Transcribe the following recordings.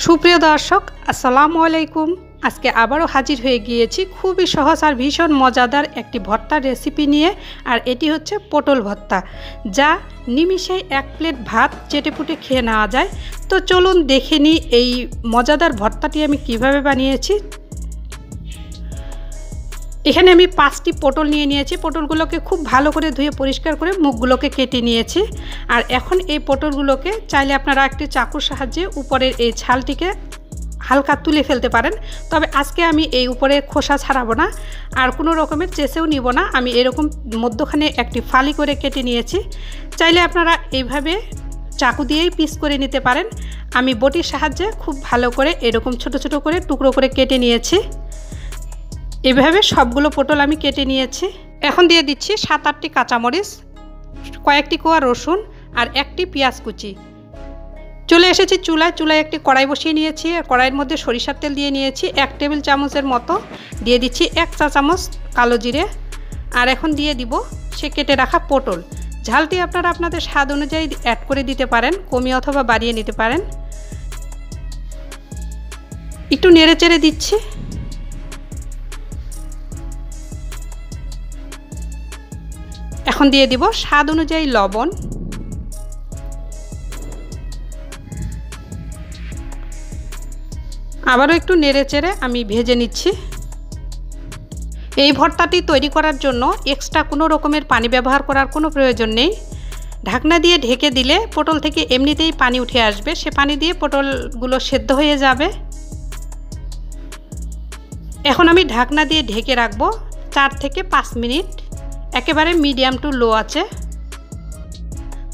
সুপ্রিয় দর্শক আসসালামু আলাইকুম। আজকে আবারও হাজির হয়ে গিয়েছি খুবই সহজ আর ভীষণ মজাদার একটি ভর্তার রেসিপি নিয়ে। আর এটি হচ্ছে পটল ভর্তা, যা নিমিষেই এক প্লেট ভাত চেটেপুটে খেয়ে নেওয়া যায়। তো চলুন দেখে নিই এই মজাদার ভর্তাটি আমি কিভাবে বানিয়েছি। এখানে আমি 5টি পটল নিয়েছি। পটলগুলোকে খুব ভালো করে ধুয়ে পরিষ্কার করে মুখগুলোকে কেটে নিয়েছি। আর এখন এই পটলগুলোকে চাইলে আপনারা একটি চাকুর সাহায্যে উপরের এই ছালটিকে হালকা তুলে ফেলতে পারেন। তবে আজকে আমি এই উপরের খোসা ছাড়াবো না, আর কোনো রকমের চেঁচেও নিব না। আমি এরকম মধ্যখানে একটি ফালি করে কেটে নিয়েছি। চাইলে আপনারা এইভাবে চাকু দিয়েই পিস করে নিতে পারেন। আমি বটির সাহায্যে খুব ভালো করে এরকম ছোট ছোট করে টুকরো করে কেটে নিয়েছি। এভাবে সবগুলো পটল আমি কেটে নিয়েছি। এখন দিয়ে দিচ্ছি 7-8টি কাঁচামরিচ, কয়েকটি কোয়া রসুন আর একটি পেঁয়াজ কুচি। চলে এসেছি চুলায় একটি কড়াই বসিয়ে নিয়েছি। আর কড়াইয়ের মধ্যে সরিষার তেল দিয়ে নিয়েছি 1 টেবিল চামচের মতো। দিয়ে দিচ্ছি 1 চা চামচ কালো জিরে। আর এখন দিয়ে দিব সে কেটে রাখা পটল। ঝালটি আপনারা আপনাদের স্বাদ অনুযায়ী অ্যাড করে দিতে পারেন, কমিয়ে অথবা বাড়িয়ে নিতে পারেন। একটু নেড়ে চেড়ে দিচ্ছি। এখন দিয়ে দিব স্বাদ অনুযায়ী লবণ। আবারও একটু নেড়েচেড়ে আমি ভেজে নিচ্ছি। এই ভর্তাটি তৈরি করার জন্য এক্সট্রা কোনো রকমের পানি ব্যবহার করার কোনো প্রয়োজন নেই। ঢাকনা দিয়ে ঢেকে দিলে পটল থেকে এমনিতেই পানি উঠে আসবে, সে পানি দিয়ে পটলগুলো সেদ্ধ হয়ে যাবে। এখন আমি ঢাকনা দিয়ে ঢেকে রাখবো 4 থেকে 5 মিনিট, একেবারে মিডিয়াম টু লো আছে।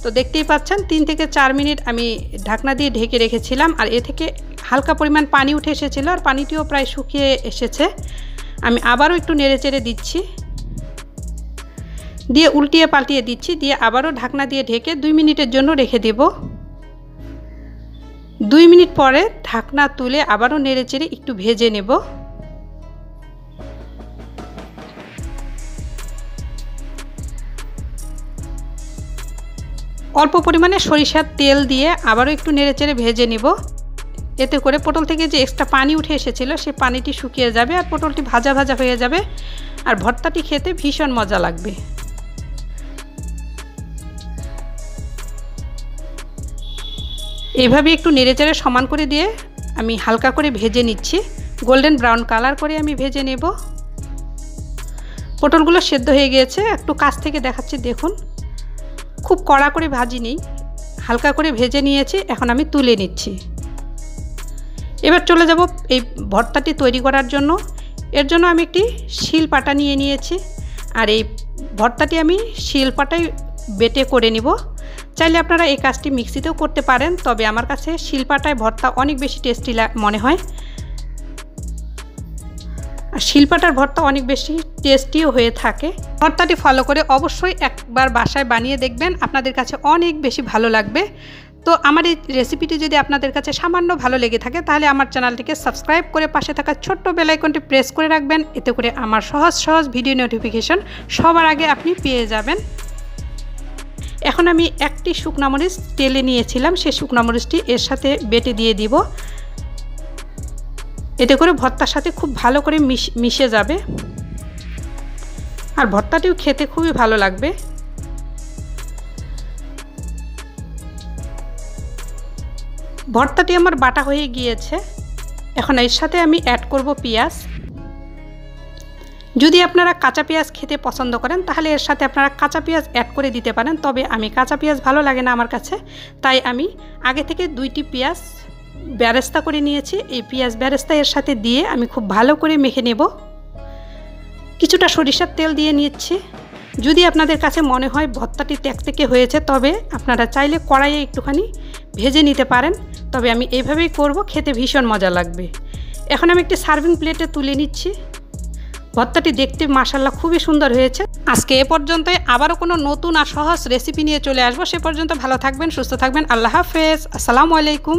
তো দেখতেই পাচ্ছেন 3 থেকে 4 মিনিট আমি ঢাকনা দিয়ে ঢেকে রেখেছিলাম। আর এ থেকে হালকা পরিমাণ পানি উঠে এসেছিল, আর পানিটিও প্রায় শুকিয়ে এসেছে। আমি আবারও একটু নেড়েচেড়ে দিচ্ছি, দিয়ে উল্টিয়ে পাল্টিয়ে দিচ্ছি, দিয়ে আবারও ঢাকনা দিয়ে ঢেকে 2 মিনিটের জন্য রেখে দেব। 2 মিনিট পরে ঢাকনা তুলে আবারও নেড়েচেড়ে একটু ভেজে নেব। অল্প পরিমাণে সরিষার তেল দিয়ে আবারও একটু নেড়েচেড়ে ভেজে নিব। এতে করে পটল থেকে যে এক্সট্রা পানি উঠে এসেছিল সে পানিটি শুকিয়ে যাবে, আর পটলটি ভাজা ভাজা হয়ে যাবে। আর ভর্তাটি খেতে ভীষণ মজা লাগবে। এইভাবে একটু নেড়েচেড়ে সমান করে দিয়ে আমি হালকা করে ভেজে নিচ্ছি। গোল্ডেন ব্রাউন কালার করে আমি ভেজে নেব। পটলগুলো সেদ্ধ হয়ে গিয়েছে, একটু কাছ থেকে দেখাচ্ছি দেখুন। খুব কড়া করে ভাজিনি, হালকা করে ভেজে নিয়েছি। এখন আমি তুলে নিচ্ছি। এবার চলে যাব এই ভর্তাটি তৈরি করার জন্য। এর জন্য আমি একটি শিলপাটা নিয়ে নিয়েছি। আর এই ভর্তাটি আমি শিলপাটায় বেটে করে নিব। চাইলে আপনারা এই কাজটি মিক্সিতেও করতে পারেন, তবে আমার কাছে শিলপাটায় ভর্তা অনেক বেশি টেস্টি মনে হয়। আর শিলপাটার ভর্তা অনেক বেশি টেস্টিও হয়ে থাকে। ভর্তাটি ফলো করে অবশ্যই একবার বাসায় বানিয়ে দেখবেন, আপনাদের কাছে অনেক বেশি ভালো লাগবে। তো আমার এই রেসিপিটি যদি আপনাদের কাছে সামান্য ভালো লেগে থাকে, তাহলে আমার চ্যানেলটিকে সাবস্ক্রাইব করে পাশে থাকা ছোট্ট বেল আইকনটি প্রেস করে রাখবেন। এতে করে আমার সহজ ভিডিও নোটিফিকেশন সবার আগে আপনি পেয়ে যাবেন। এখন আমি একটি শুকনা মরিচ তেলে নিয়েছিলাম, সেই শুকনা মরিচটি এর সাথে বেটে দিয়ে দিব। এতে করে ভর্তার সাথে খুব ভালো করে মিশে যাবে, আর ভর্তাটিও খেতে খুবই ভালো লাগবে। ভর্তাটি আমার বাটা হয়ে গিয়েছে। এখন এর সাথে আমি অ্যাড করব পেঁয়াজ। যদি আপনারা কাঁচা পেঁয়াজ খেতে পছন্দ করেন, তাহলে এর সাথে আপনারা কাঁচা পেঁয়াজ অ্যাড করে দিতে পারেন। তবে আমি কাঁচা পেঁয়াজ ভালো লাগে না আমার কাছে, তাই আমি আগে থেকে 2টি পেঁয়াজ বেরেস্তা করে নিয়েছি। এই পেঁয়াজ বেরেস্তা এর সাথে দিয়ে আমি খুব ভালো করে মেখে নেব। কিছুটা সরিষার তেল দিয়ে নিচ্ছি। যদি আপনাদের কাছে মনে হয় ভর্তাটি তেকতেকে হয়েছে, তবে আপনারা চাইলে কড়াইয়ে একটুখানি ভেজে নিতে পারেন। তবে আমি এইভাবেই করব, খেতে ভীষণ মজা লাগবে। এখন আমি একটি সার্ভিং প্লেটে তুলে নিচ্ছি। ভর্তাটি দেখতে মাশাআল্লাহ খুবই সুন্দর হয়েছে। আজকে এ পর্যন্তই। আবারও কোনো নতুন আর সহজ রেসিপি নিয়ে চলে আসবো। সে পর্যন্ত ভালো থাকবেন, সুস্থ থাকবেন। আল্লাহ হাফেজ। আসসালামু আলাইকুম।